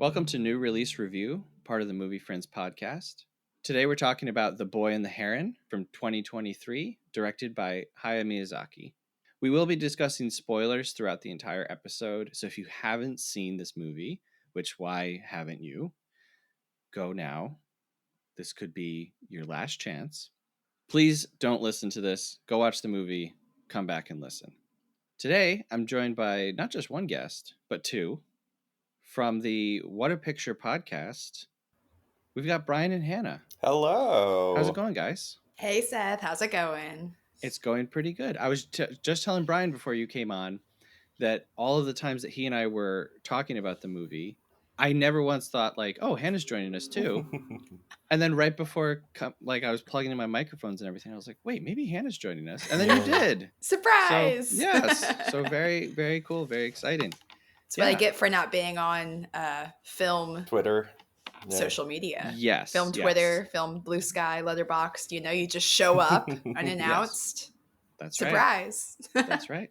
Welcome to New Release Review, part of the Movie Friends podcast. Today we're talking about The Boy and the Heron from 2023, directed by Hayao Miyazaki. We will be discussing spoilers throughout the entire episode, so if you haven't seen this movie, which why haven't you, go now. This could be your last chance. Please don't listen to this. Go watch the movie, come back and listen. Today, I'm joined by not just one guest, but two. From the What a Picture podcast, we've got Bryan and Hannah. Hello. How's it going, guys? Hey, Seth. How's it going? It's going pretty good. I was just telling Bryan before you came on that all of the times that he and I were talking about the movie, I never once thought like, oh, Hannah's joining us too. And then right before, I was plugging in my microphones and everything, I was like, wait, maybe Hannah's joining us. And then you did. Surprise! So, yes. So very, very cool. Very exciting. That's what I get for not being on film Twitter. Yeah. Social media. Yes. Film Twitter, film Bluesky, Letterboxd. You just show up unannounced. Yes. That's Surprise. Right. That's right.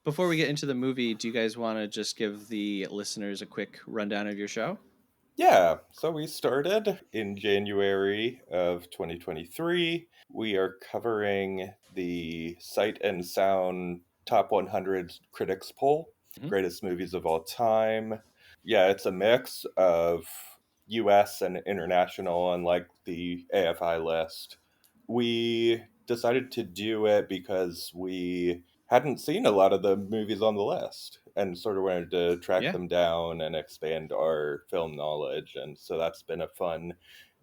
Before we get into the movie, do you guys want to just give the listeners a quick rundown of your show? Yeah, so we started in January of 2023. We are covering the Sight and Sound Top 100 Critics Poll, greatest movies of all time. Yeah, it's a mix of US and international, unlike the AFI list. We decided to do it because we hadn't seen a lot of the movies on the list and sort of wanted to track them down and expand our film knowledge. And so that's been a fun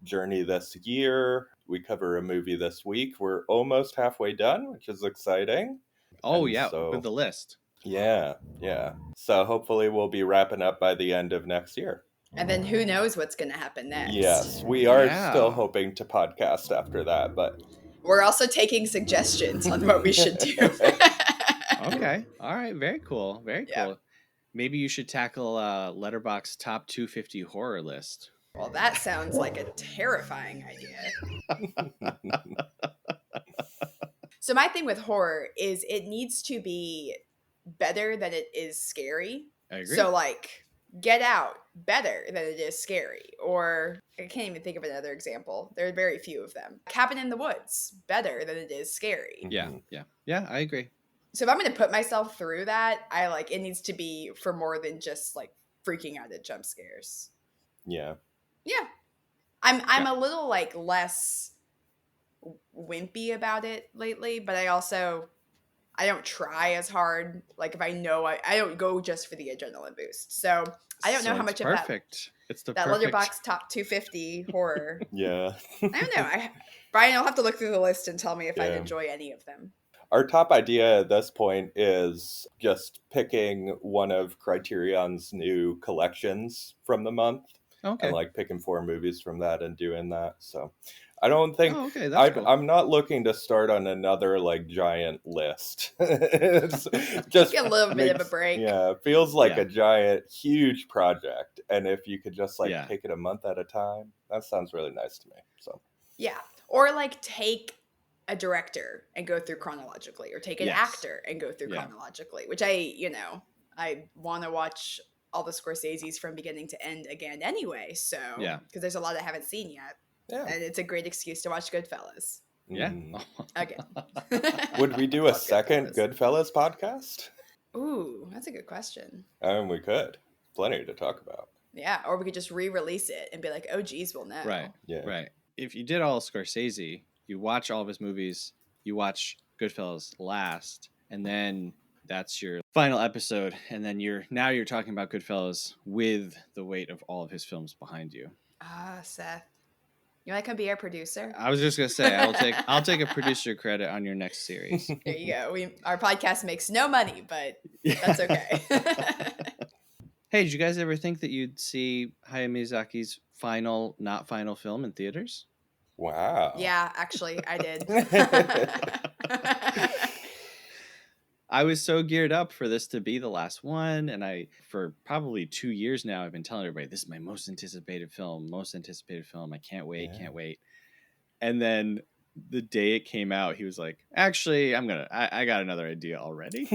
journey this year. We cover a movie this week. We're almost halfway done, which is exciting. Oh, and yeah, with the list. Yeah. So hopefully we'll be wrapping up by the end of next year. And then who knows what's going to happen next. Yes, we are still hoping to podcast after that, but we're also taking suggestions on what we should do. Okay. All right. Very cool. Very cool. Maybe you should tackle Letterboxd top 250 horror list. Well, that sounds like a terrifying idea. So my thing with horror is it needs to be better than it is scary. I agree. So Get Out, better than it is scary. Or I can't even think of another example. There are very few of them. Cabin in the Woods, better than it is scary. Yeah, I agree. So if I'm going to put myself through that, it needs to be for more than just freaking out at jump scares. Yeah. I'm a little less wimpy about it lately, but I don't try as hard. If I know I don't go just for the adrenaline boost. So I don't know how much of that. It's the that perfect. Letterboxd top 250 horror. Yeah. I don't know. Bryan, I'll have to look through the list and tell me if I'd enjoy any of them. Our top idea at this point is just picking one of Criterion's new collections from the month. Okay. And picking 4 movies from that and doing that. So I don't think that's cool. I'm not looking to start on another giant list. It's just a little bit of a break. Yeah, it feels like a giant, huge project. And if you could just take it a month at a time, that sounds really nice to me. So or take a director and go through chronologically, or take an actor and go through chronologically, which I want to watch all the Scorsese's from beginning to end again anyway. So because there's a lot I haven't seen yet. Yeah. And it's a great excuse to watch Goodfellas. Yeah. Again. Would we do a second Goodfellas podcast? Ooh, that's a good question. We could. Plenty to talk about. Yeah, or we could just re-release it and be like, oh, geez, we'll know. Right. Yeah. Right. If you did all Scorsese, you watch all of his movies, you watch Goodfellas last, and then that's your final episode, and then you're talking about Goodfellas with the weight of all of his films behind you. Seth. You want to come be our producer? I was just gonna say I'll take a producer credit on your next series. There you go. Our podcast makes no money, but that's okay. Hey, did you guys ever think that you'd see Hayao Miyazaki's not final film in theaters? Wow. Yeah, actually, I did. I was so geared up for this to be the last one, and for probably 2 years now, I've been telling everybody, this is my most anticipated film. I can't wait. And then the day it came out, he was like, actually, I got another idea already.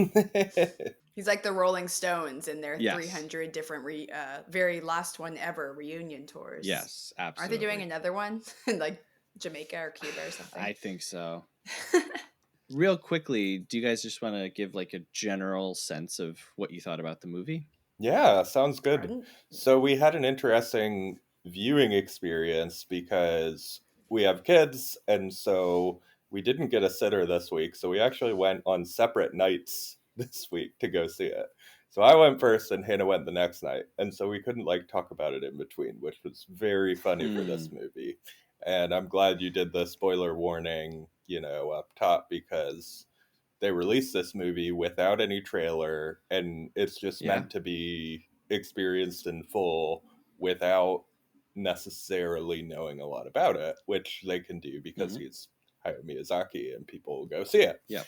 He's like the Rolling Stones in their Yes. 300 different very last one ever reunion tours. Yes, absolutely. Aren't they doing another one in like Jamaica or Cuba or something? I think so. Real quickly, do you guys just want to give like a general sense of what you thought about the movie? Yeah, sounds good. So we had an interesting viewing experience because we have kids, and so we didn't get a sitter this week. So we actually went on separate nights this week to go see it. So I went first and Hannah went the next night. And so we couldn't like talk about it in between, which was very funny for this movie. And I'm glad you did the spoiler warning, up top, because they released this movie without any trailer, and it's just meant to be experienced in full without necessarily knowing a lot about it, which they can do because he's Hayao Miyazaki and people will go see it. Yeah.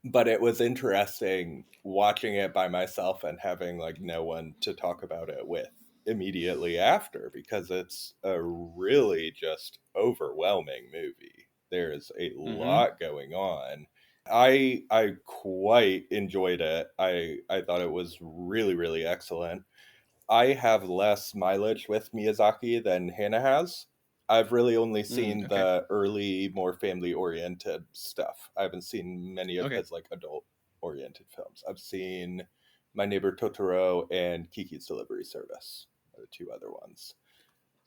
But it was interesting watching it by myself and having like no one to talk about it with immediately after, because it's a really just overwhelming movie. There's a lot going on. I quite enjoyed it. I thought it was really, really excellent. I have less mileage with Miyazaki than Hannah has. I've really only seen the early, more family-oriented stuff. I haven't seen many of his like adult-oriented films. I've seen My Neighbor Totoro and Kiki's Delivery Service, are the two other ones.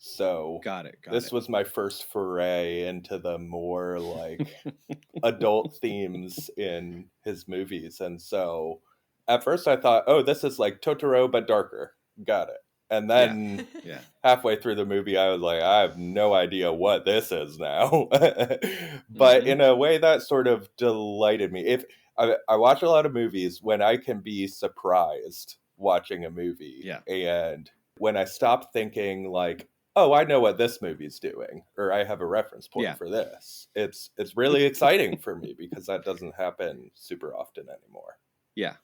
So got it. This was my first foray into the more like adult themes in his movies. And so at first I thought, oh, this is like Totoro, but darker. Got it. And then halfway through the movie, I was like, I have no idea what this is now. But in a way that sort of delighted me. If I watch a lot of movies when I can be surprised watching a movie. Yeah. And when I stop thinking like, oh, I know what this movie's doing, or I have a reference point for this. It's really exciting for me because that doesn't happen super often anymore. Yeah.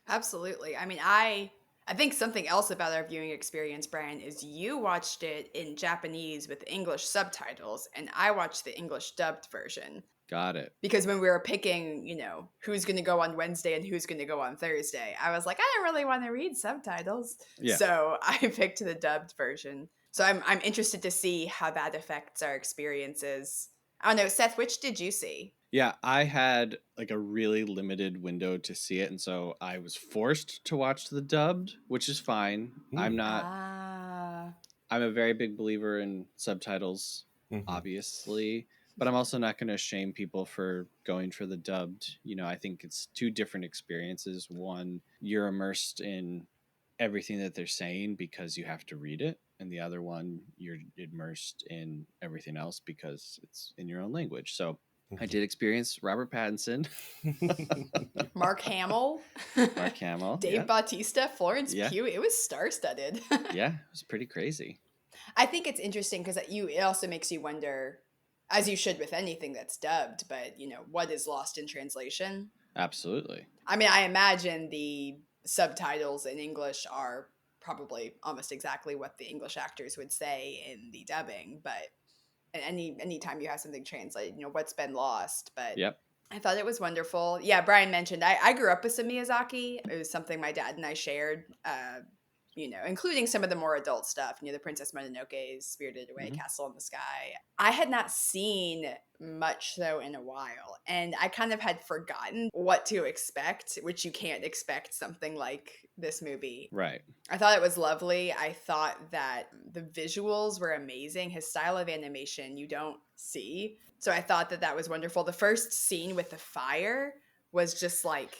Absolutely. I mean, I think something else about our viewing experience, Bryan, is you watched it in Japanese with English subtitles, and I watched the English dubbed version. Got it. Because when we were picking, who's going to go on Wednesday and who's going to go on Thursday, I was like, I don't really want to read subtitles. Yeah. So I picked the dubbed version. So I'm interested to see how that affects our experiences. I don't know, Seth, which did you see? Yeah, I had like a really limited window to see it, and so I was forced to watch the dubbed, which is fine. I'm a very big believer in subtitles, obviously, but I'm also not going to shame people for going for the dubbed. I think it's two different experiences. One, you're immersed in everything that they're saying because you have to read it, and the other one, you're immersed in everything else because it's in your own language. So I did experience Robert Pattinson, Mark Hamill, Dave Bautista, Florence Pugh. It was star-studded. Yeah, it was pretty crazy. I think it's interesting because it also makes you wonder, as you should with anything that's dubbed, but what is lost in translation? Absolutely. I mean, I imagine the subtitles in English are probably almost exactly what the English actors would say in the dubbing, but anytime you have something translated, what's been lost. But I thought it was wonderful. Yeah, Bryan mentioned I grew up with some Miyazaki. It was something my dad and I shared, including some of the more adult stuff, the Princess Mononoke's Spirited Away, Castle in the Sky. I had not seen much though in a while, and I kind of had forgotten what to expect, which you can't expect something like this movie. Right. I thought it was lovely. I thought that the visuals were amazing. His style of animation you don't see. So I thought that was wonderful. The first scene with the fire was just like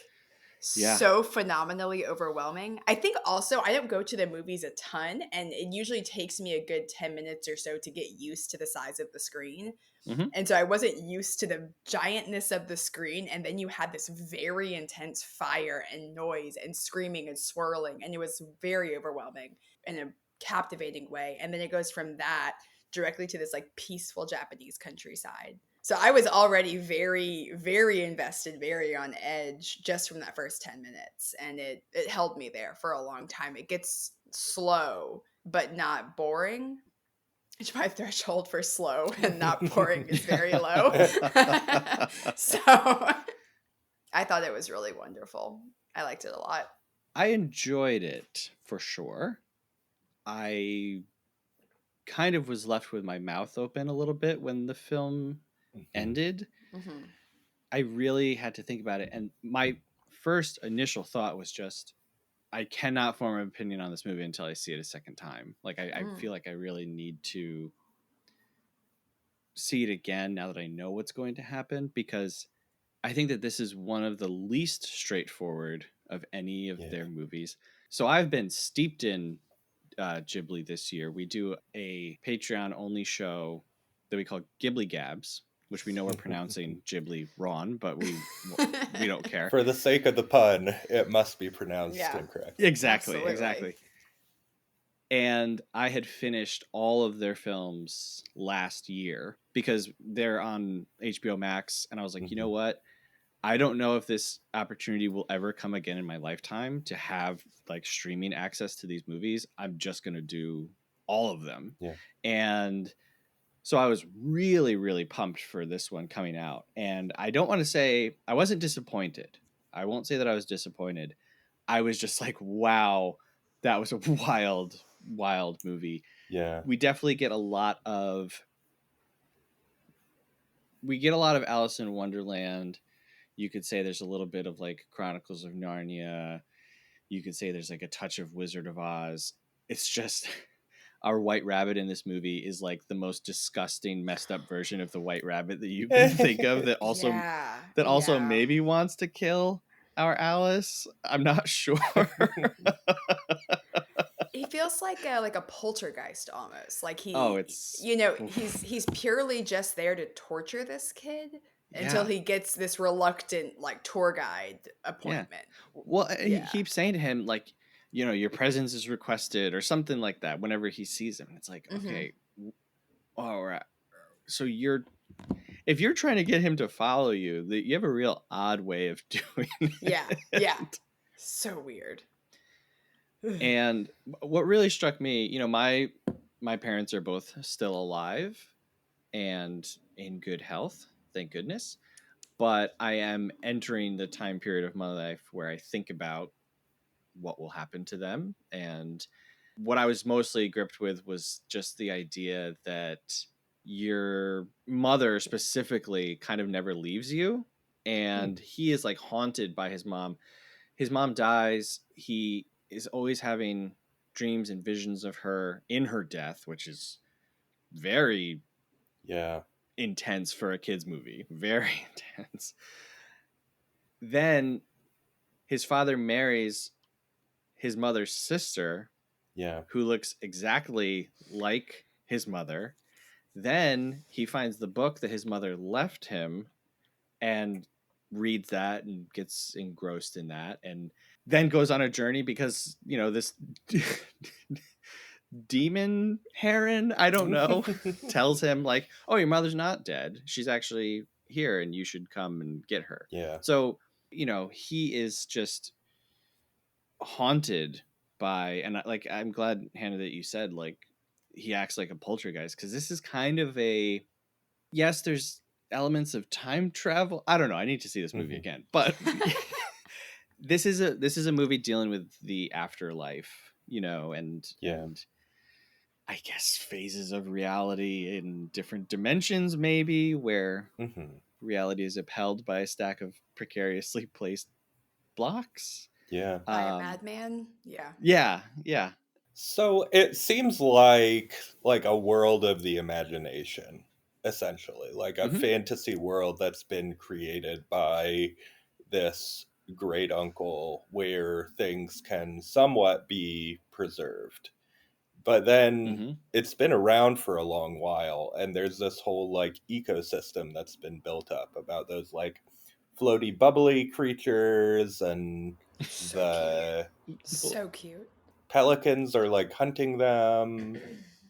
so phenomenally overwhelming. I think also I don't go to the movies a ton, and it usually takes me a good 10 minutes or so to get used to the size of the screen. And so I wasn't used to the giantness of the screen, and then you had this very intense fire and noise and screaming and swirling, and it was very overwhelming in a captivating way. And then it goes from that directly to this like peaceful Japanese countryside. So I was already very, very invested, very on edge just from that first 10 minutes. And it held me there for a long time. It gets slow, but not boring. Which my threshold for slow and not boring is very low. So I thought it was really wonderful. I liked it a lot. I enjoyed it for sure. I kind of was left with my mouth open a little bit when the film ended. Mm-hmm. I really had to think about it. And my first initial thought was just, I cannot form an opinion on this movie until I see it a second time. Like, I feel like I really need to see it again now that I know what's going to happen, because I think that this is one of the least straightforward of any of their movies. So I've been steeped in Ghibli this year. We do a Patreon only show that we call Ghibli Gabs, which we know we're pronouncing Ghibli wrong, but we don't care. For the sake of the pun, it must be pronounced incorrect. Exactly. And I had finished all of their films last year because they're on HBO Max, and I was like, you know what? I don't know if this opportunity will ever come again in my lifetime to have like streaming access to these movies. I'm just going to do all of them. Yeah. And so I was really, really pumped for this one coming out. And I don't want to say I wasn't disappointed. I won't say that I was disappointed. I was just like, wow, that was a wild, wild movie. Yeah. We definitely get a lot of Alice in Wonderland. You could say there's a little bit of like Chronicles of Narnia. You could say there's like a touch of Wizard of Oz. It's just our White Rabbit in this movie is like the most disgusting, messed up version of the White Rabbit that you can think of, that also maybe wants to kill our Alice. I'm not sure. He feels like a poltergeist almost. Like it's he's purely just there to torture this kid until he gets this reluctant like tour guide appointment. Yeah. Well, he keeps saying to him like, your presence is requested or something like that whenever he sees him. It's like, okay, all right. So if you're trying to get him to follow you, you have a real odd way of doing it. Yeah. So weird. And what really struck me, my parents are both still alive and in good health, thank goodness. But I am entering the time period of my life where I think about what will happen to them. And what I was mostly gripped with was just the idea that your mother specifically kind of never leaves you. And he is like haunted by his mom. His mom dies. He is always having dreams and visions of her in her death, which is very intense for a kid's movie. Very intense. Then his father marries his mother's sister, who looks exactly like his mother. Then he finds the book that his mother left him and reads that and gets engrossed in that, and then goes on a journey because, this demon Heron, I don't know, tells him like, oh, your mother's not dead. She's actually here and you should come and get her. Yeah. So, he is just haunted by, and like, I'm glad, Hannah, that you said like he acts like a poltergeist, because this is kind of yes, there's elements of time travel. I don't know. I need to see this movie again, but this is a movie dealing with the afterlife, and I guess phases of reality in different dimensions, maybe, where reality is upheld by a stack of precariously placed blocks. Yeah. By a madman. Yeah. Yeah. So it seems like a world of the imagination, essentially, like a fantasy world that's been created by this great uncle where things can somewhat be preserved. But then it's been around for a long while, and there's this whole like ecosystem that's been built up about those like floaty bubbly creatures, and so cute. Pelicans are like hunting them.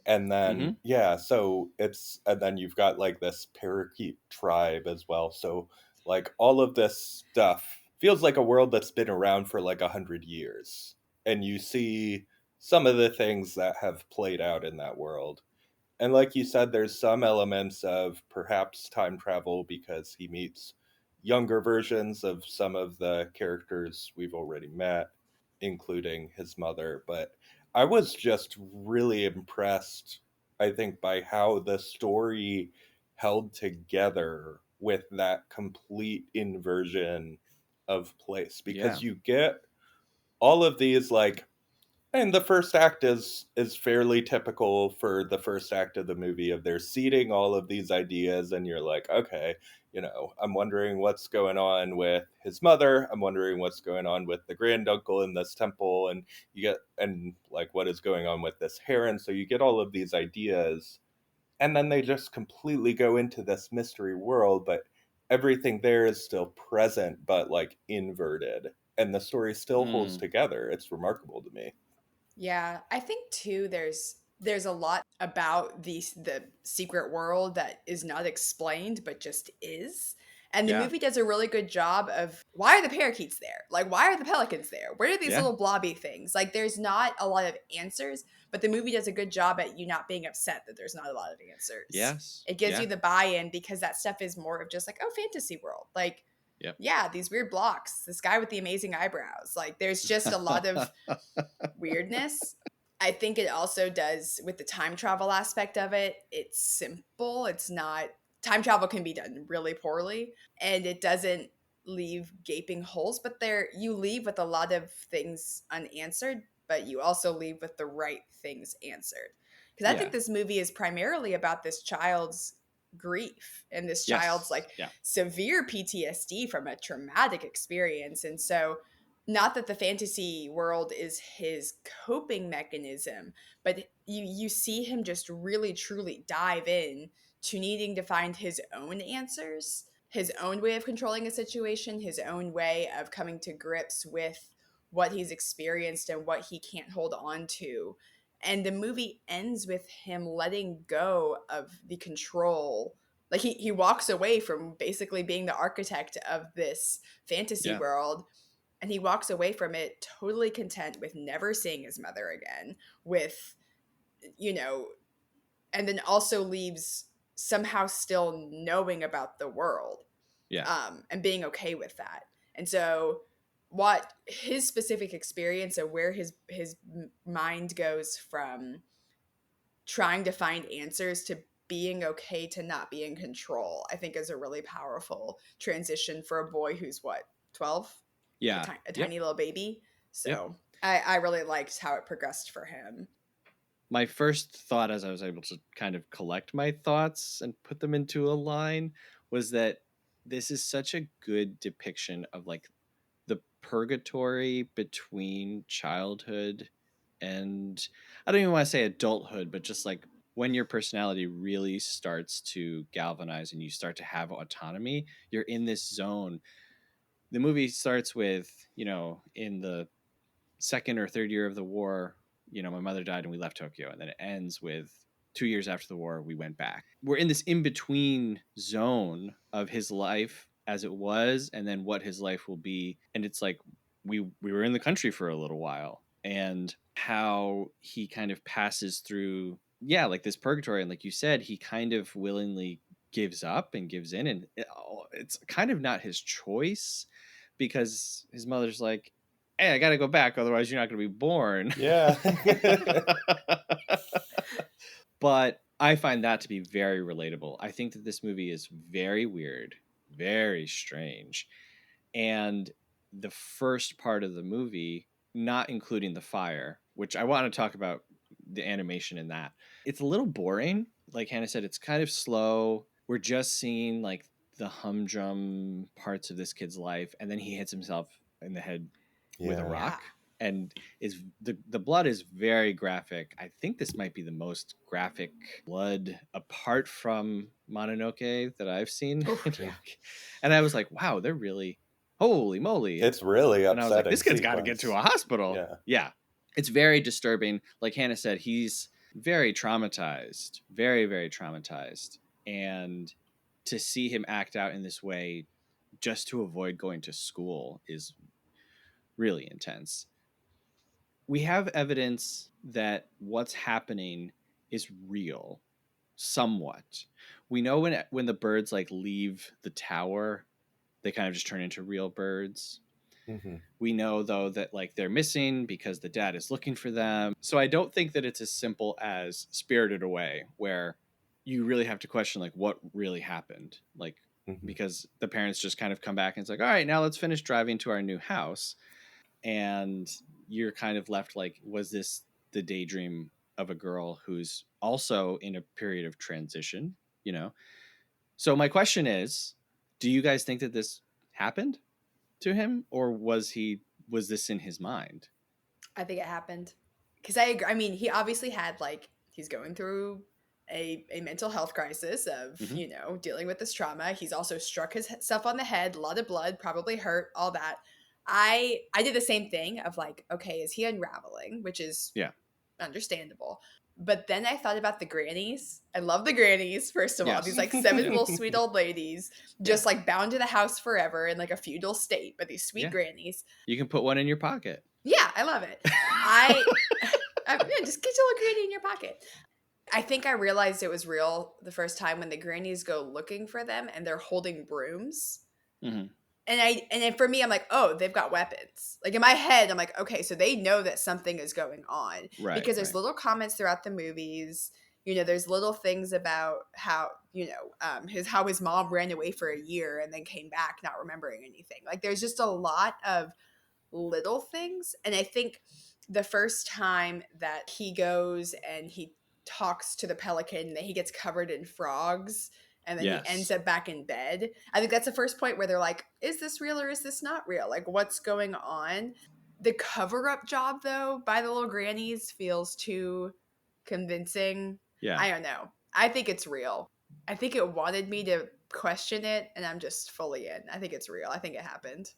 And then and then you've got like this parakeet tribe as well. So like all of this stuff feels like a world that's been around for like 100 years, and you see some of the things that have played out in that world. And like you said, there's some elements of perhaps time travel because he meets younger versions of some of the characters we've already met, including his mother. But I was just really impressed, I think, by how the story held together with that complete inversion of place, because you get all of these, like, and the first act is fairly typical for the first act of the movie, of they're seeding all of these ideas, and you're like, okay, I'm wondering what's going on with his mother. I'm wondering what's going on with the granduncle in this temple, and like, what is going on with this heron. So you get all of these ideas, and then they just completely go into this mystery world, but everything there is still present, but like inverted, and the story still holds together. It's remarkable to me. Yeah, I think too there's a lot about the secret world that is not explained but just is. And the movie does a really good job of, why are the parakeets there? Like, why are the pelicans there? Where are these little blobby things? Like, there's not a lot of answers, but the movie does a good job at you not being upset that there's not a lot of answers. Yes. It gives you the buy-in, because that stuff is more of just like, oh, fantasy world. Like, yeah, these weird blocks, this guy with the amazing eyebrows. Like, there's just a lot of weirdness. I think it also does with the time travel aspect of it. It's simple. It's not, time travel can be done really poorly, and it doesn't leave gaping holes, but there you leave with a lot of things unanswered, but you also leave with the right things answered. Because I think this movie is primarily about this child's grief and this child's like severe PTSD from a traumatic experience. And so, not that the fantasy world is his coping mechanism, but you see him just really truly dive in to needing to find his own answers, his own way of controlling a situation, his own way of coming to grips with what he's experienced and what he can't hold on to. And the movie ends with him letting go of the control. Like, he walks away from basically being the architect of this fantasy world, and he walks away from it totally content with never seeing his mother again, with, and then also leaves somehow still knowing about the world, and being okay with that. And so, what his specific experience and where his mind goes from trying to find answers to being okay to not be in control, I think is a really powerful transition for a boy who's what, 12? A tiny little baby. So I really liked how it progressed for him. My first thought, as I was able to kind of collect my thoughts and put them into a line, was that this is such a good depiction of like the purgatory between childhood and, I don't even want to say adulthood, but just like when your personality really starts to galvanize and you start to have autonomy, you're in this zone. The movie starts with, in the second or third year of the war, my mother died and we left Tokyo. And then it ends with 2 years after the war, we went back. We're in this in-between zone of his life as it was, and then what his life will be. And it's like, we were in the country for a little while, and how he kind of passes through, like this purgatory. And like you said, he kind of willingly gives up and gives in. And it's kind of not his choice, because his mother's like, hey, I got to go back, otherwise you're not going to be born. Yeah. But I find that to be very relatable. I think that this movie is very weird, very strange. And the first part of the movie, not including the fire, which I want to talk about the animation in that, it's a little boring. Like Hannah said, it's kind of slow. We're just seeing like the humdrum parts of this kid's life, and then he hits himself in the head with a rock. And is the blood is very graphic. I think this might be the most graphic blood apart from Mononoke that I've seen. And I was like, wow, they're really, holy moly. It's really upsetting. And I was like, this kid's got to get to a hospital. Yeah. It's very disturbing. Like Hannah said, he's very traumatized, very, very traumatized. And to see him act out in this way just to avoid going to school is really intense. We have evidence that what's happening is real. somewhat. We know when the birds like leave the tower, they kind of just turn into real birds. Mm-hmm. We know though that like they're missing because the dad is looking for them. So I don't think that it's as simple as Spirited Away, where you really have to question like what really happened. Like, Mm-hmm. because the parents just kind of come back and it's like, all right, now let's finish driving to our new house. And you're kind of left like, was this the daydream of a girl who's also in a period of transition, you know? So my question is, do you guys think that this happened to him, or was this in his mind? I think it happened because I agree. I mean, he obviously had like he's going through a mental health crisis of dealing with this trauma. He's also struck himself on the head, a lot of blood, probably hurt, all that. I did the same thing of like, okay, is he unraveling, which is understandable. But then I thought about the grannies. I love the grannies, first of all. These like seven little sweet old ladies, just like bound to the house forever in like a feudal state, but these sweet grannies. You can put one in your pocket. Yeah, I love it. Just get your little granny in your pocket. I think I realized it was real the first time when the grannies go looking for them and they're holding brooms. Mm-hmm. And for me, I'm like, oh, they've got weapons. Like in my head, I'm like, okay, so they know that something is going on. Right. Because there's little comments throughout the movies. There's little things about how, how his mom ran away for a year and then came back not remembering anything. Like there's just a lot of little things. And I think the first time that he goes and he talks to the pelican, that he gets covered in frogs and then he ends up back in bed. I think that's the first point where they're like, is this real or is this not real? Like, what's going on? The cover-up job, though, by the little grannies feels too convincing. Yeah. I don't know. I think it's real. I think it wanted me to question it, and I'm just fully in. I think it's real. I think it happened.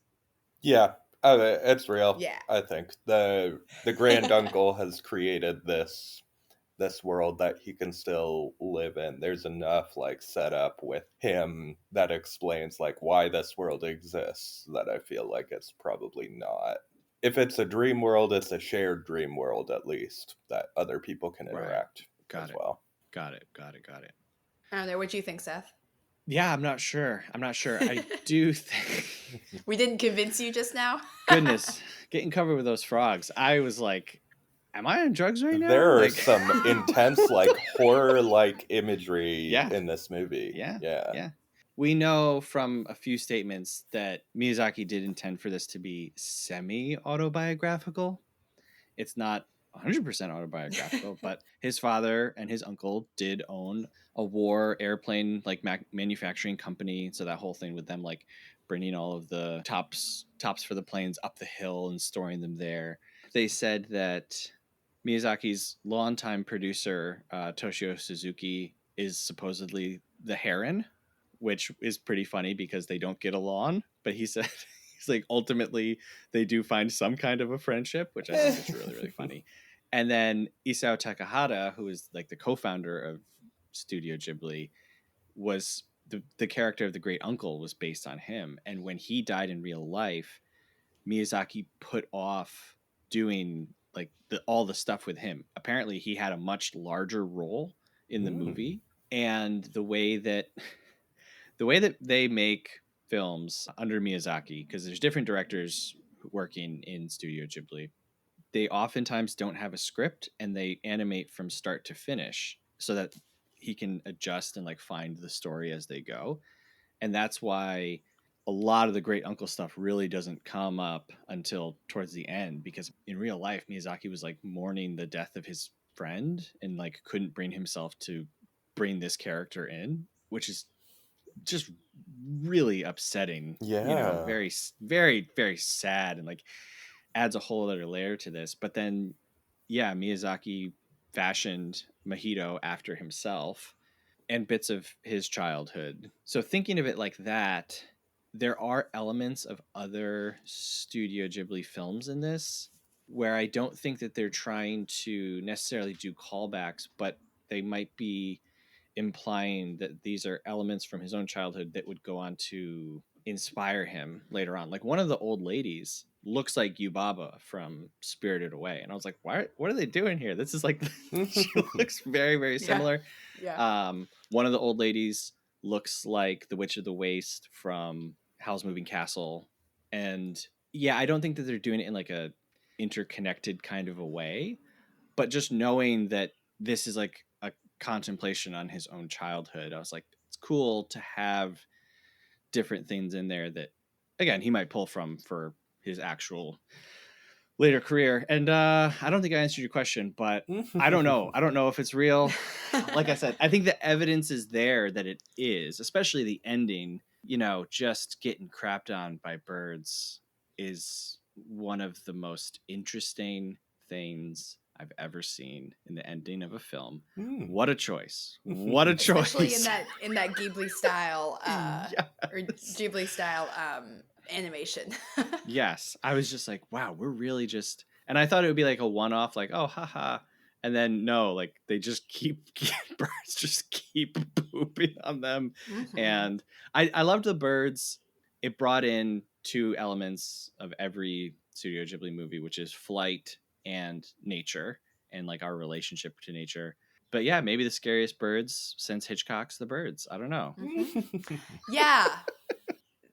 Yeah, it's real. Yeah. I think the grand uncle has created this world that he can still live in. There's enough like set up with him that explains like why this world exists that I feel like it's probably not. If it's a dream world, it's a shared dream world at least that other people can interact as well. Got it. I don't know. What do you think, Seth? Yeah, I'm not sure. I do think we didn't convince you just now. Goodness, getting covered with those frogs. I was like, am I on drugs right now? There are some intense, like horror-like imagery in this movie. Yeah. We know from a few statements that Miyazaki did intend for this to be semi-autobiographical. It's not 100% autobiographical, but his father and his uncle did own a war airplane like manufacturing company. So that whole thing with them like bringing all of the tops for the planes up the hill and storing them there. They said that Miyazaki's longtime producer, Toshio Suzuki, is supposedly the Heron, which is pretty funny because they don't get along. But he said he's like, ultimately, they do find some kind of a friendship, which I think is really, really funny. And then Isao Takahata, who is like the co-founder of Studio Ghibli, was the character of the great uncle was based on him. And when he died in real life, Miyazaki put off doing like all the stuff with him. Apparently he had a much larger role in the movie, and the way that they make films under Miyazaki, because there's different directors working in Studio Ghibli, they oftentimes don't have a script and they animate from start to finish so that he can adjust and like find the story as they go. And that's why a lot of the great uncle stuff really doesn't come up until towards the end, because in real life, Miyazaki was like mourning the death of his friend and like couldn't bring himself to bring this character in, which is just really upsetting. Very, very, very sad, and like adds a whole other layer to this. But then, Miyazaki fashioned Mahito after himself and bits of his childhood. So thinking of it like that, there are elements of other Studio Ghibli films in this where I don't think that they're trying to necessarily do callbacks, but they might be implying that these are elements from his own childhood that would go on to inspire him later on. Like one of the old ladies looks like Yubaba from Spirited Away. And I was like, what are they doing here? This is like, she looks very, very similar. Yeah. One of the old ladies looks like the Witch of the Waste from Howl's Moving Castle. And yeah, I don't think that they're doing it in like a interconnected kind of a way, but just knowing that this is like a contemplation on his own childhood, I was like, it's cool to have different things in there that, again, he might pull from for his actual later career. And I don't think I answered your question, but I don't know. I don't know if it's real. Like I said, I think the evidence is there that it is, especially the ending. You know, just getting crapped on by birds is one of the most interesting things I've ever seen in the ending of a film. What a choice. What a choice. Especially in that Ghibli style Yes. or Ghibli style animation. Yes. I was just like, wow, we're really just, and I thought it would be like a one-off, like, oh, haha. And then no, like they just birds just keep pooping on them. Mm-hmm. And I loved the birds. It brought in two elements of every Studio Ghibli movie, which is flight and nature, and like our relationship to nature. But yeah, maybe the scariest birds since Hitchcock's The Birds. I don't know. Mm-hmm. Yeah.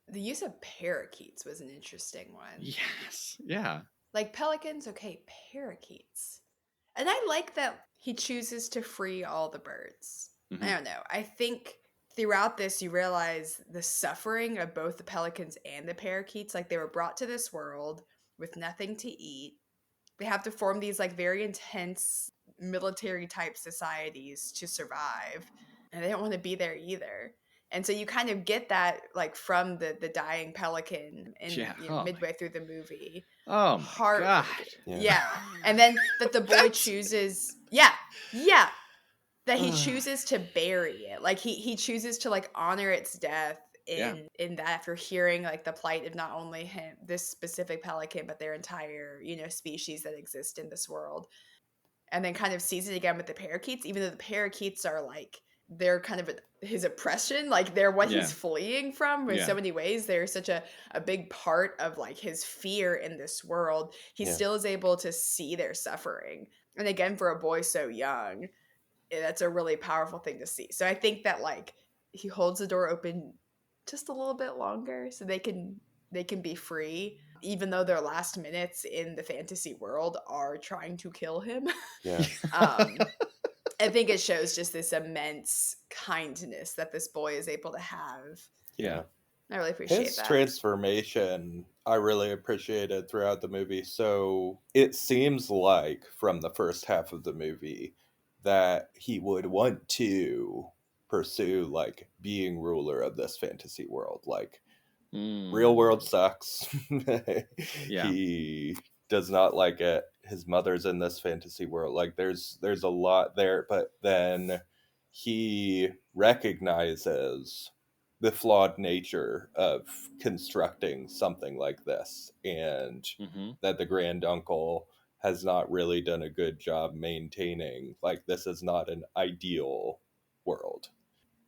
The use of parakeets was an interesting one. Yes. Yeah. Like pelicans, okay, parakeets. And I like that he chooses to free all the birds. Mm-hmm. I don't know. I think throughout this, you realize the suffering of both the pelicans and the parakeets. Like they were brought to this world with nothing to eat. They have to form these like very intense military type societies to survive. And they don't want to be there either. And so you kind of get that like from the dying pelican and midway through the movie. Oh my god. Yeah. And then that the boy chooses that he chooses to bury it. Like he chooses to like honor its death in that after hearing like the plight of not only him, this specific pelican, but their entire, species that exist in this world. And then kind of sees it again with the parakeets, even though the parakeets are like, they're kind of his oppression, like they're what he's fleeing from in so many ways. They're such a big part of like his fear in this world. He still is able to see their suffering. And again, for a boy so young, that's a really powerful thing to see. So I think that like he holds the door open just a little bit longer so they can be free, even though their last minutes in the fantasy world are trying to kill him. Yeah. I think it shows just this immense kindness that this boy is able to have. Yeah. I really appreciate his that. transformation, I really appreciated throughout the movie. So it seems like from the first half of the movie that he would want to pursue like being ruler of this fantasy world. Like real world sucks. He does not like it. His mother's in this fantasy world. Like there's a lot there, but then he recognizes the flawed nature of constructing something like this, and that the grand uncle has not really done a good job maintaining, like, this is not an ideal world.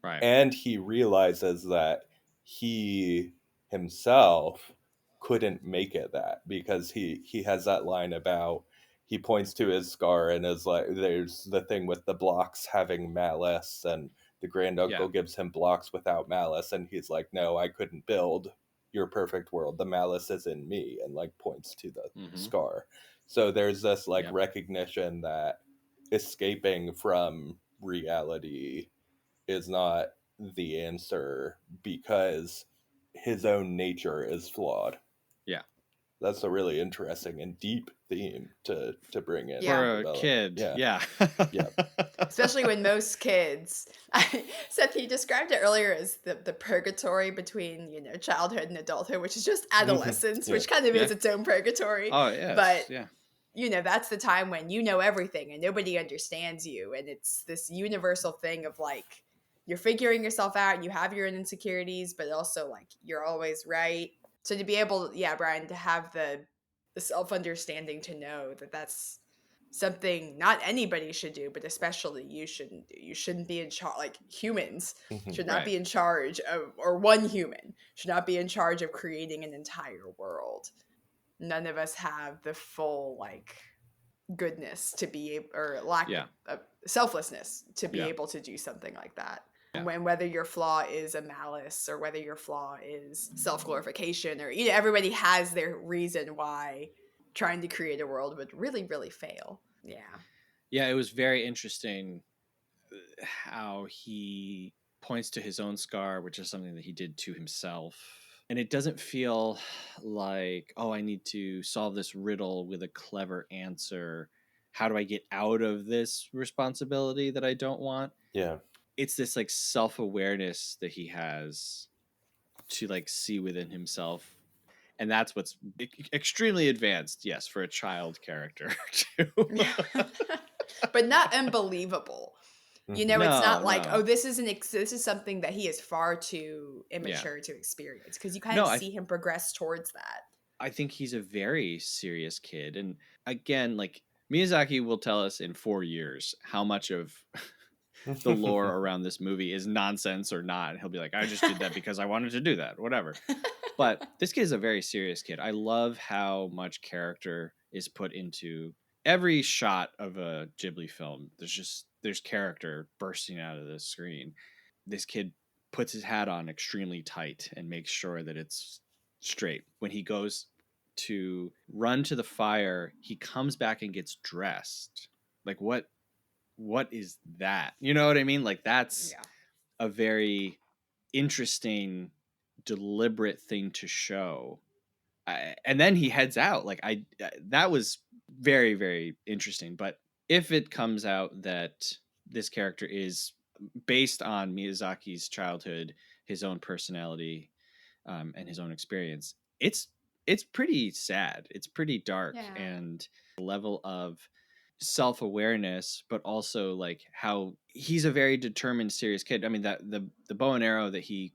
Right. And he realizes that he himself couldn't make it that, because he has that line about, he points to his scar and is like, there's the thing with the blocks having malice, and the grand uncle gives him blocks without malice, and he's like, no, I couldn't build your perfect world, the malice is in me, and like points to the scar. So there's this like recognition that escaping from reality is not the answer, because his own nature is flawed. Yeah. That's a really interesting and deep theme to bring in. For a kid. Yeah. Especially when most kids, Seth, you described it earlier as the purgatory between, childhood and adulthood, which is just adolescence, which kind of is its own purgatory. Oh, yeah. But, that's the time when you know everything and nobody understands you. And it's this universal thing of like, you're figuring yourself out and you have your own insecurities, but also like you're always right. So to be able, Bryan, to have the self-understanding to know that that's something not anybody should do, but especially you shouldn't do. You shouldn't be in charge. Like humans should not be in charge of, or one human should not be in charge of creating an entire world. None of us have the full like goodness to be able, or lack of selflessness to be able to do something like that. When whether your flaw is a malice or whether your flaw is self-glorification, or everybody has their reason why trying to create a world would really, really fail. Yeah, it was very interesting how he points to his own scar, which is something that he did to himself. And it doesn't feel like, oh, I need to solve this riddle with a clever answer. How do I get out of this responsibility that I don't want? Yeah. It's this like self-awareness that he has to like see within himself. And that's what's extremely advanced, yes, for a child character too. But not unbelievable. It's not like, oh, this is something that he is far too immature to experience, because you kind of see him progress towards that. I think he's a very serious kid. And again, like Miyazaki will tell us in 4 years how much of the lore around this movie is nonsense or not. And he'll be like, I just did that because I wanted to do that, whatever. But this kid is a very serious kid. I love how much character is put into every shot of a Ghibli film. There's character bursting out of the screen. This kid puts his hat on extremely tight and makes sure that it's straight. When he goes to run to the fire, he comes back and gets dressed. Like what is that? You know what I mean? Like that's a very interesting, deliberate thing to show. And then he heads out. Like that was very, very interesting. But if it comes out that this character is based on Miyazaki's childhood, his own personality, and his own experience, it's pretty sad. It's pretty dark, and the level of self-awareness, but also like how he's a very determined, serious kid. I mean, that the bow and arrow that he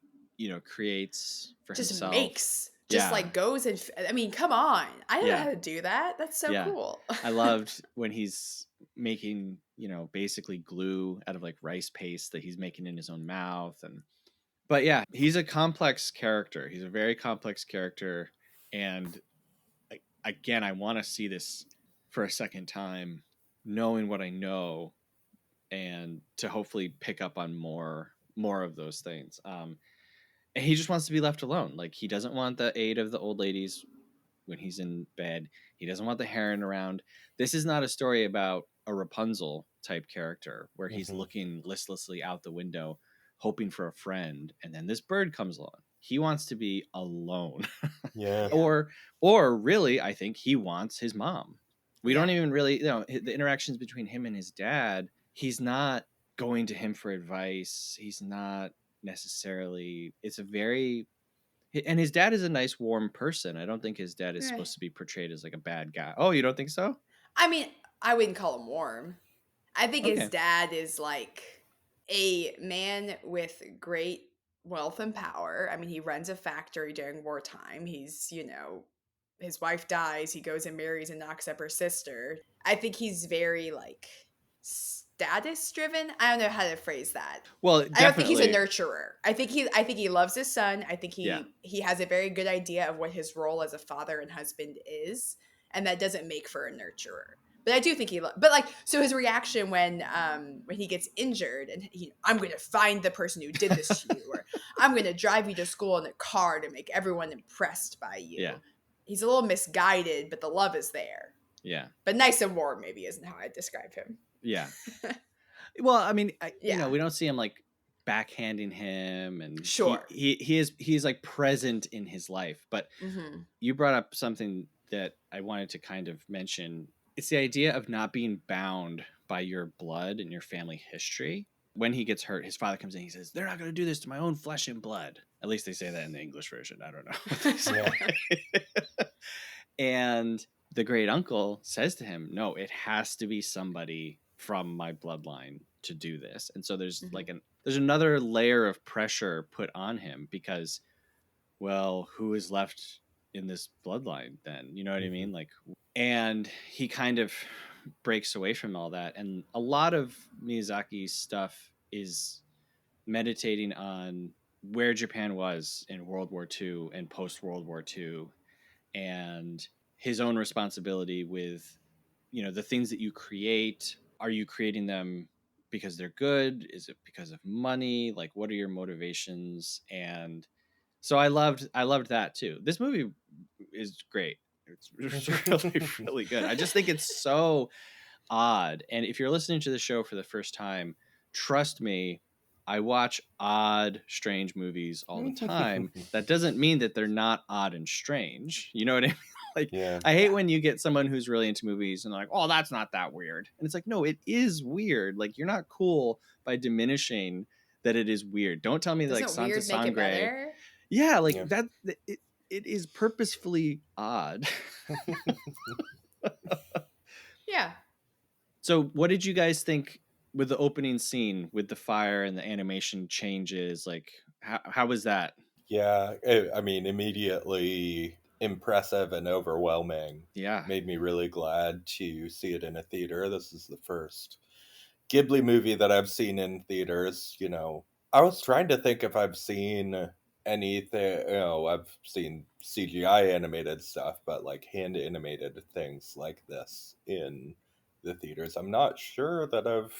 creates for himself makes like goes and I mean, come on, I don't know how to do that. That's so cool. I loved when he's making basically glue out of like rice paste that he's making in his own mouth. But yeah, he's a complex character. He's a very complex character, and again, I want to see this for a second time, knowing what I know, and to hopefully pick up on more of those things. And he just wants to be left alone. Like, he doesn't want the aid of the old ladies when he's in bed. He doesn't want the Heron around. This is not a story about a Rapunzel type character where he's looking listlessly out the window, hoping for a friend, and then this bird comes along. He wants to be alone. Or really, I think he wants his mom. We don't even really, the interactions between him and his dad, he's not going to him for advice. He's not necessarily, and his dad is a nice, warm person. I don't think his dad is supposed to be portrayed as like a bad guy. Oh, you don't think so? I mean, I wouldn't call him warm. I think his dad is like a man with great wealth and power. I mean, he runs a factory during wartime. He's, his wife dies. He goes and marries and knocks up her sister. I think he's very like status driven. I don't know how to phrase that. Well, definitely. I don't think he's a nurturer. I think he loves his son. I think he has a very good idea of what his role as a father and husband is, and that doesn't make for a nurturer. But I do think so his reaction when he gets injured and I'm going to find the person who did this to you, or I'm going to drive you to school in a car to make everyone impressed by you. Yeah. He's a little misguided, but the love is there. Yeah. But nice and warm maybe isn't how I'd describe him. Yeah. Well, I mean, we don't see him like backhanding him, and he's like present in his life. But you brought up something that I wanted to kind of mention. It's the idea of not being bound by your blood and your family history. When he gets hurt, his father comes in. He says, "They're not going to do this to my own flesh and blood." At least they say that in the English version. I don't know. And the great uncle says to him, "No, it has to be somebody from my bloodline to do this." And so there's there's another layer of pressure put on him because, well, who is left in this bloodline then? You know what I mean? Like, and he kind of breaks away from all that. And a lot of Miyazaki's stuff is meditating on where Japan was in World War II and post World War II, and his own responsibility with, the things that you create. Are you creating them because they're good? Is it because of money? Like, what are your motivations? And so I loved that too. This movie is great. It's really, really good. I just think it's so odd. And if you're listening to the show for the first time, trust me, I watch odd, strange movies all the time. That doesn't mean that they're not odd and strange. You know what I mean? Like, Yeah. I hate when you get someone who's really into movies and they're like, oh, that's not that weird. And it's like, no, it is weird. Like, you're not cool by diminishing that it is weird. Don't tell me Doesn't like Santa weird make it Sangre. better? Yeah, like Yeah. that. It is purposefully odd. Yeah. So, what did you guys think with the opening scene with the fire and the animation changes? Like, how was that? Yeah, I mean, immediately impressive and overwhelming. Yeah. Made me really glad to see it in a theater. This is the first Ghibli movie that I've seen in theaters. You know, I was trying to think if I've seen anything. You know, I've seen CGI animated stuff, but like hand animated things like this in the theaters, I'm not sure that I've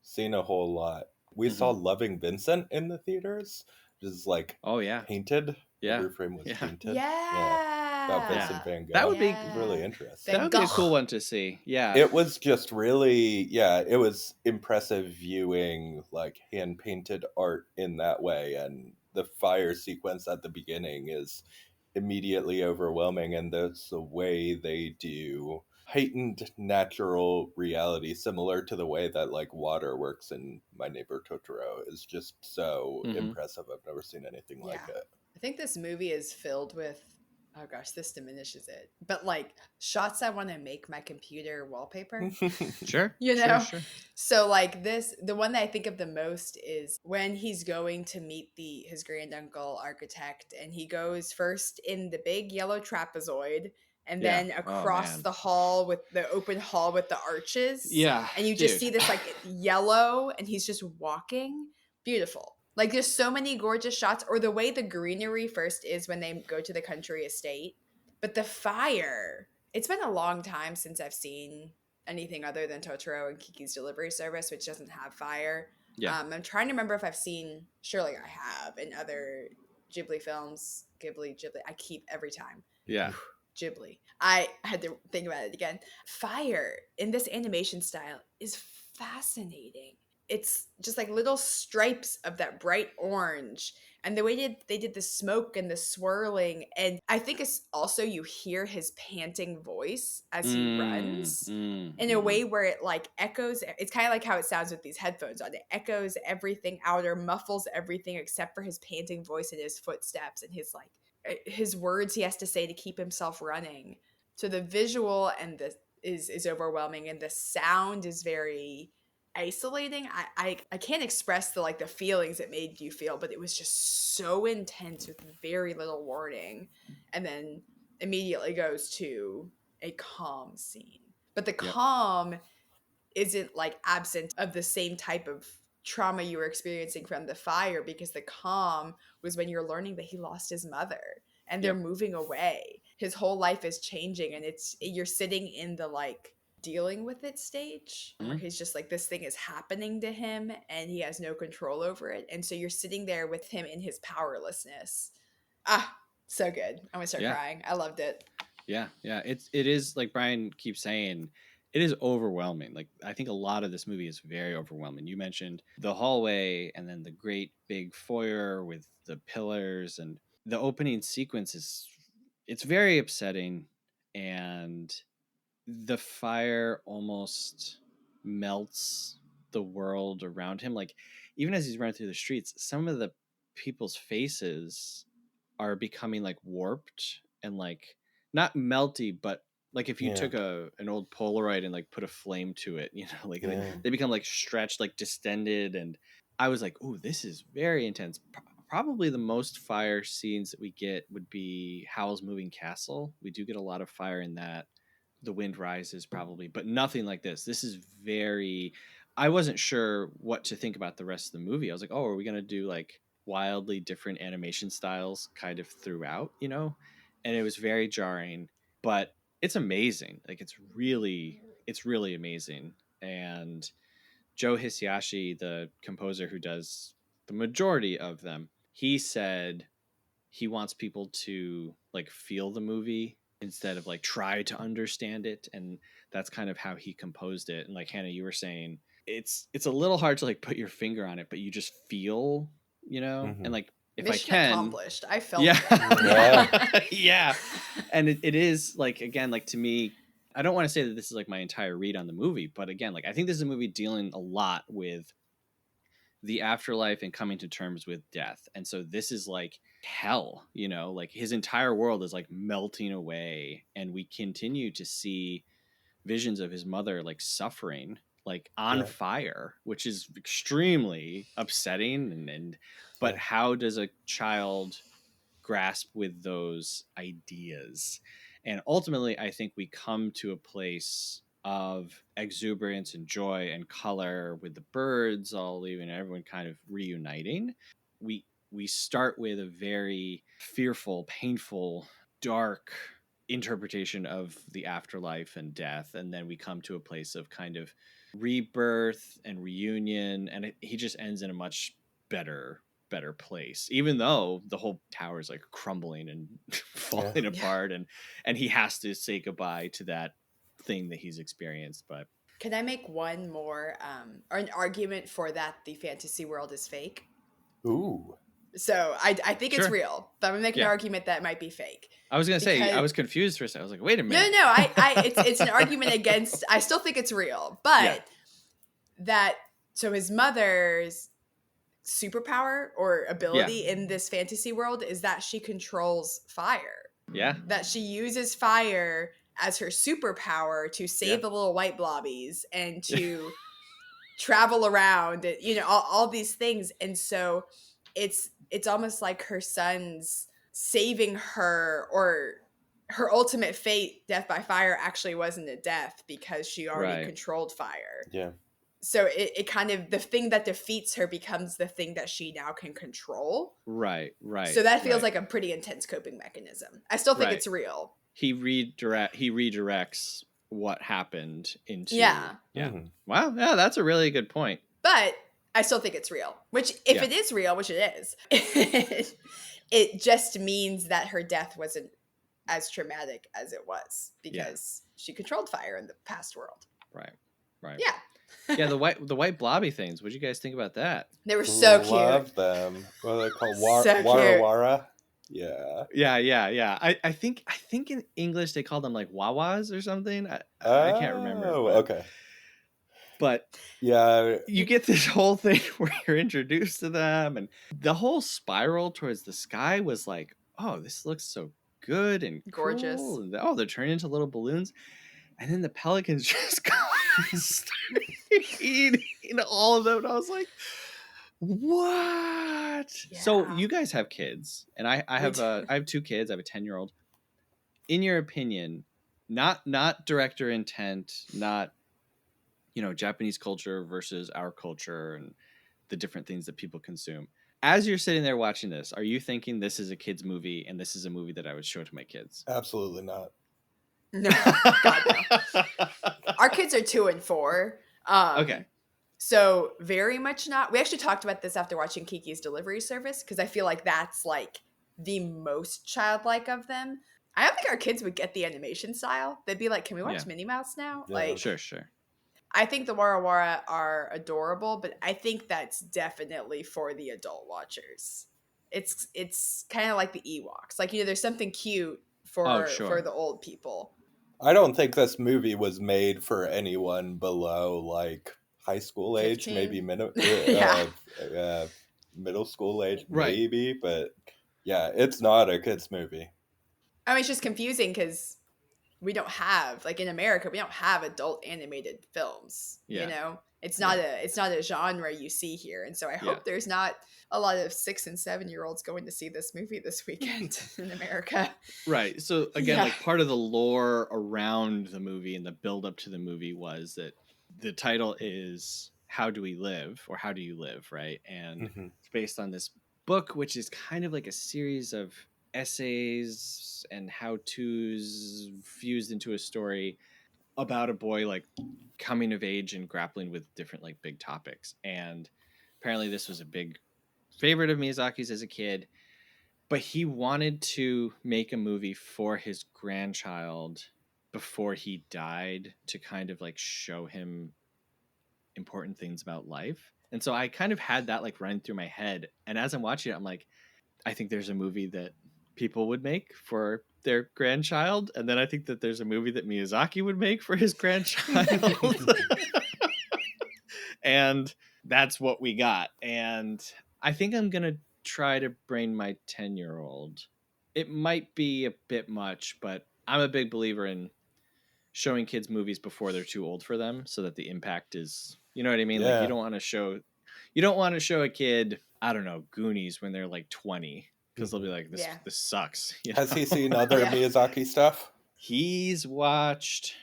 seen a whole lot. We saw Loving Vincent in the theaters, which is like Oh yeah. painted. Yeah. Every frame was painted. Yeah. About Vincent Van Gogh. That would be really interesting. That would be a cool one to see. Yeah. It was just really, it was impressive viewing like hand painted art in that way. And the fire sequence at the beginning is immediately overwhelming. And that's the way they do heightened natural reality, similar to the way that like water works in My Neighbor Totoro, is just so impressive. I've never seen anything like it. I think this movie is filled with, oh gosh, this diminishes it, but like shots I want to make my computer wallpaper. Sure. You know? Sure. So like this, the one that I think of the most is when he's going to meet his granduncle architect, and he goes first in the big yellow trapezoid, and then across the hall with the open hall with the arches. Yeah. And you just see this like yellow, and he's just walking. Beautiful. Like there's so many gorgeous shots, or the way the greenery first is when they go to the country estate. But the fire, it's been a long time since I've seen anything other than Totoro and Kiki's Delivery Service, which doesn't have fire. Yeah. I'm trying to remember if I've seen, surely I have, in other Ghibli films. Ghibli. I keep every time. Yeah. Ghibli. I had to think about it again. Fire in this animation style is fascinating. It's just like little stripes of that bright orange, and the way they did the smoke and the swirling. And I think it's also, you hear his panting voice as he runs in a way where it like echoes. It's kind of like how it sounds with these headphones on. It echoes everything out, or muffles everything except for his panting voice and his footsteps and his words he has to say to keep himself running. So the visual and the is overwhelming, and the sound is very isolating. I can't express the feelings it made you feel, but it was just so intense with very little warning, and then immediately goes to a calm scene. But the calm isn't like absent of the same type of trauma you were experiencing from the fire, because the calm was when you're learning that he lost his mother and they're moving away. His whole life is changing, and you're sitting in the like dealing with it stage where he's just like, this thing is happening to him and he has no control over it. And so you're sitting there with him in his powerlessness. So good. I'm gonna start crying. I loved it. Yeah. It is, like Bryan keeps saying, it is overwhelming. Like, I think a lot of this movie is very overwhelming. You mentioned the hallway, and then the great big foyer with the pillars, and the opening sequence it's very upsetting, and the fire almost melts the world around him. Like, even as he's running through the streets, some of the people's faces are becoming like warped and like not melty, but like if you took an old Polaroid and like put a flame to it, like they become like stretched, like distended. And I was like, "Ooh, this is very intense." Probably the most fire scenes that we get would be Howl's Moving Castle. We do get a lot of fire in that. The Wind Rises probably, but nothing like this. This is very, I wasn't sure what to think about the rest of the movie. I was like, oh, are we going to do like wildly different animation styles kind of throughout, And it was very jarring, but it's amazing. Like it's really amazing. And Joe Hisaishi, the composer who does the majority of them, he said he wants people to like feel the movie instead of like try to understand it, and that's kind of how he composed it. And like Hannah, you were saying, it's a little hard to like put your finger on it, but you just feel, and like if Mission I can accomplished. I felt yeah yeah, and it is like, again, like to me, I don't want to say that this is like my entire read on the movie, but again, like I think this is a movie dealing a lot with the afterlife and coming to terms with death. And so this is like hell, like his entire world is like melting away, and we continue to see visions of his mother like suffering, like on fire, which is extremely upsetting. But how does a child grasp with those ideas? And ultimately, I think we come to a place of exuberance and joy and color with the birds all leaving, everyone kind of reuniting. We start with a very fearful, painful, dark interpretation of the afterlife and death, and then we come to a place of kind of rebirth and reunion, and he just ends in a much better place, even though the whole tower is like crumbling and falling apart, and he has to say goodbye to that thing that he's experienced. But can I make one more or an argument for that the fantasy world is fake? Ooh. So I think it's real, but I'm gonna make an argument that might be fake. I was gonna say, I was confused for a second. I was like, wait a minute. No, it's an argument against. I still think it's real, but so his mother's superpower or ability in this fantasy world is that she controls fire. Yeah. That she uses fire as her superpower to save the little white blobbies and to travel around, all these things. And so it's almost like her son's saving her, or her ultimate fate, death by fire, actually wasn't a death because she already controlled fire. Yeah. So it kind of, the thing that defeats her becomes the thing that she now can control. Right. So that feels like a pretty intense coping mechanism. I still think it's real. He redirects what happened into Mm-hmm. Wow, yeah, that's a really good point. But I still think it's real. Which, if it is real, which it is, it just means that her death wasn't as traumatic as it was because she controlled fire in the past world. Right. Yeah. Yeah, the white blobby things. What did you guys think about that? They were so cute. Love them. What are they called? So Wara Wara? Yeah. I think in English they call them like wawas or something. I can't remember. Okay. But you get this whole thing where you're introduced to them, and the whole spiral towards the sky was like, oh, this looks so good and gorgeous. Cool. And, they're turning into little balloons. And then the pelicans just go start eating all of them. And I was like, what? Yeah. So you guys have kids, and I have 2 kids. I have a 10-year-old. In your opinion, not director intent, not Japanese culture versus our culture and the different things that people consume. As you're sitting there watching this, are you thinking this is a kid's movie and this is a movie that I would show to my kids? Absolutely not. No, God, no. Our kids are 2 and 4. Okay. So very much not. We actually talked about this after watching Kiki's Delivery Service, because I feel like that's like the most childlike of them. I don't think our kids would get the animation style. They'd be like, can we watch Minnie Mouse now? Yeah. Like, Sure. I think the Wara Wara are adorable, but I think that's definitely for the adult watchers. It's kind of like the Ewoks. Like, there's something cute for the old people. I don't think this movie was made for anyone below like high school 15. Age, maybe middle school age, maybe. But yeah, it's not a kid's movie. I mean, it's just confusing because we don't have, like, in America, we don't have adult animated films. It's not a genre you see here, and so I hope there's not a lot of 6 and 7-year-olds going to see this movie this weekend in America. Right. So again, like, part of the lore around the movie and the build up to the movie was that the title is "How Do We Live?" or "How Do You Live?" Right, and it's based on this book, which is kind of like a series of essays and how-tos fused into a story about a boy like coming of age and grappling with different like big topics. And apparently this was a big favorite of Miyazaki's as a kid, but he wanted to make a movie for his grandchild before he died to kind of like show him important things about life. And so I kind of had that like running through my head. And as I'm watching it, I'm like, I think there's a movie that people would make for their grandchild. And then I think that there's a movie that Miyazaki would make for his grandchild. And that's what we got. And I think I'm going to try to bring my 10-year-old. It might be a bit much, but I'm a big believer in showing kids movies before they're too old for them so that the impact is, you know what I mean? Yeah. Like you don't want to show a kid, I don't know, Goonies when they're like 20 because they'll be like, this sucks. Has he seen other Miyazaki stuff? He's watched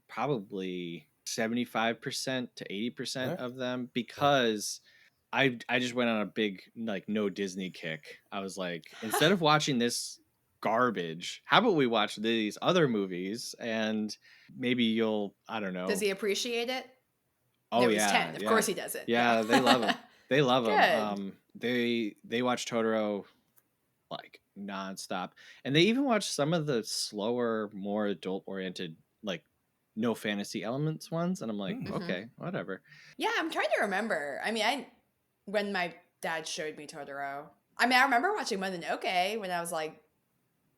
probably 75% to 80% of them because I just went on a big like no Disney kick. I was like, instead of watching this garbage, how about we watch these other movies and maybe you'll, I don't know. Does he appreciate it? Oh no, yeah, he's 10. Of course he does it. Yeah, they love him. They love him. Good. They watch Totoro like nonstop, and they even watch some of the slower, more adult-oriented, like no fantasy elements ones. And I'm like, okay, whatever. Yeah, I'm trying to remember. I mean, when my dad showed me Totoro, I mean, I remember watching Mononoke when I was like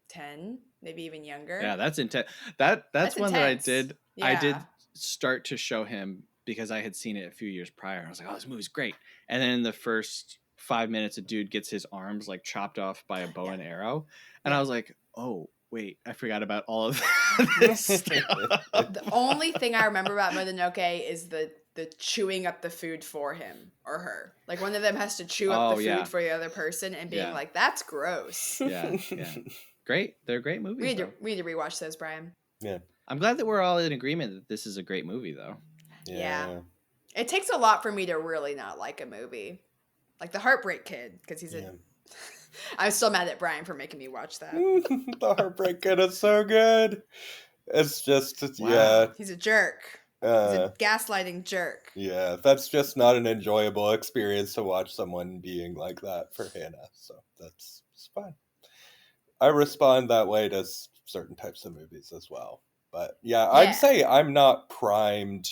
10, maybe even younger. Yeah, that's intense. That's one intense. That I did. Yeah. I did start to show him because I had seen it a few years prior. I was like, oh, this movie's great. And then in the first 5 minutes, a dude gets his arms like chopped off by a bow and arrow. And I was like, oh, wait, I forgot about all of this stuff. The only thing I remember about Mononoke is the chewing up the food for him or her. Like one of them has to chew up the food for the other person and being like, that's gross. Yeah. Great. They're great movies. We need to rewatch those, Brian. Yeah. I'm glad that we're all in agreement that this is a great movie, though. Yeah. It takes a lot for me to really not like a movie. Like The Heartbreak Kid, because he's a... I'm still mad at Brian for making me watch that. The Heartbreak Kid is so good. It's just, He's a jerk. He's a gaslighting jerk. Yeah, that's just not an enjoyable experience to watch someone being like that for Hannah. So it's fine. I respond that way to certain types of movies as well. But I'd say I'm not primed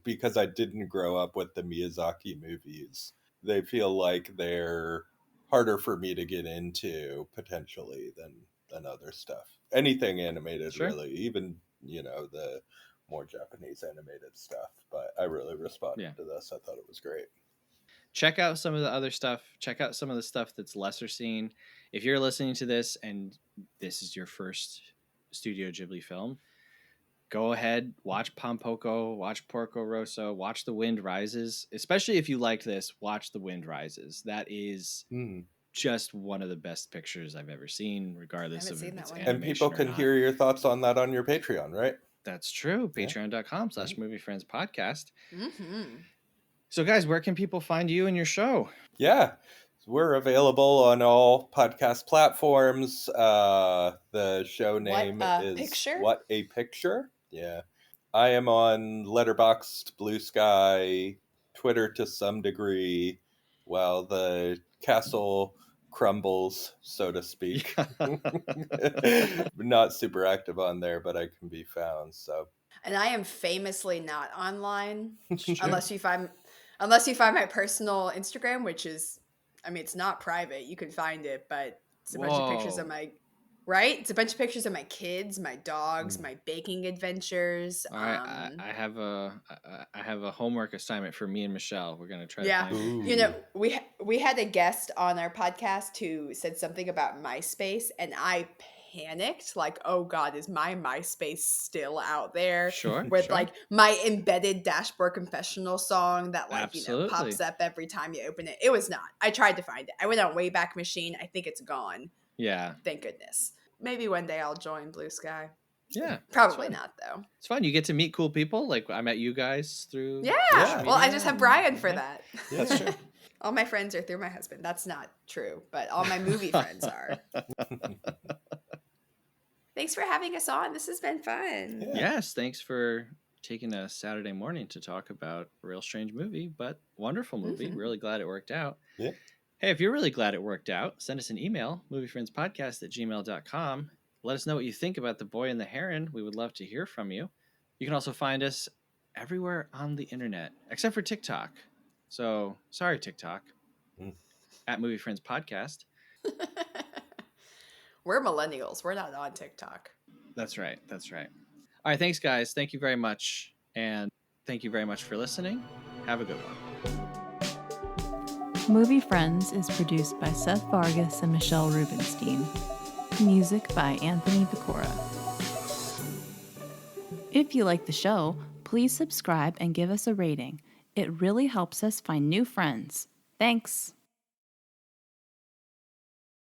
because I didn't grow up with the Miyazaki movies. They feel like they're harder for me to get into potentially than other stuff. Anything animated, really, even, the more Japanese animated stuff. But I really responded to this. I thought it was great. Check out some of the other stuff. Check out some of the stuff that's lesser seen. If you're listening to this and this is your first Studio Ghibli film, go ahead, watch Pompoko, watch Porco Rosso, watch The Wind Rises. Especially if you liked this, watch The Wind Rises. That is just one of the best pictures I've ever seen, regardless of if it's animation. And people can hear your thoughts on that on your Patreon, right? That's true. Patreon.com/moviefriendspodcast. So guys, where can people find you and your show? Yeah. We're available on all podcast platforms. The show name is What a Picture. Yeah. I am on Letterboxd, Bluesky, Twitter to some degree, while the castle crumbles, so to speak. Not super active on there, but I can be found. So. And I am famously not online unless you find my personal Instagram, which is, I mean, it's not private. You can find it, but it's a bunch of pictures of it's a bunch of pictures of my kids, my dogs, my baking adventures. All right, I have a homework assignment for me and Michelle. We're gonna try to find it. We had a guest on our podcast who said something about Myspace, and I panicked, like, oh God, is my Myspace still out there? With like my embedded dashboard confessional song that pops up every time you open it. It was not. I tried to find it. I went on Wayback Machine. I think it's gone. Yeah. Thank goodness. Maybe one day I'll join Bluesky. Yeah. Probably not, though. It's fun. You get to meet cool people. Like I met you guys through. Yeah. Well, I just have Bryan for that. That's true. All my friends are through my husband. That's not true, but all my movie friends are. Thanks for having us on. This has been fun. Yeah. Yes, thanks for taking a Saturday morning to talk about a real strange movie, but wonderful movie. Really glad it worked out. Yeah. Hey, if you're really glad it worked out, send us an email, moviefriendspodcast@gmail.com. Let us know what you think about The Boy and the Heron. We would love to hear from you. You can also find us everywhere on the internet, except for TikTok. So, sorry, TikTok. At Movie Friends Podcast. We're millennials. We're not on TikTok. That's right. That's right. All right. Thanks, guys. Thank you very much. And thank you very much for listening. Have a good one. Movie Friends is produced by Seth Vargas and Michelle Rubenstein. Music by Anthony Vicora. If you like the show, please subscribe and give us a rating. It really helps us find new friends. Thanks!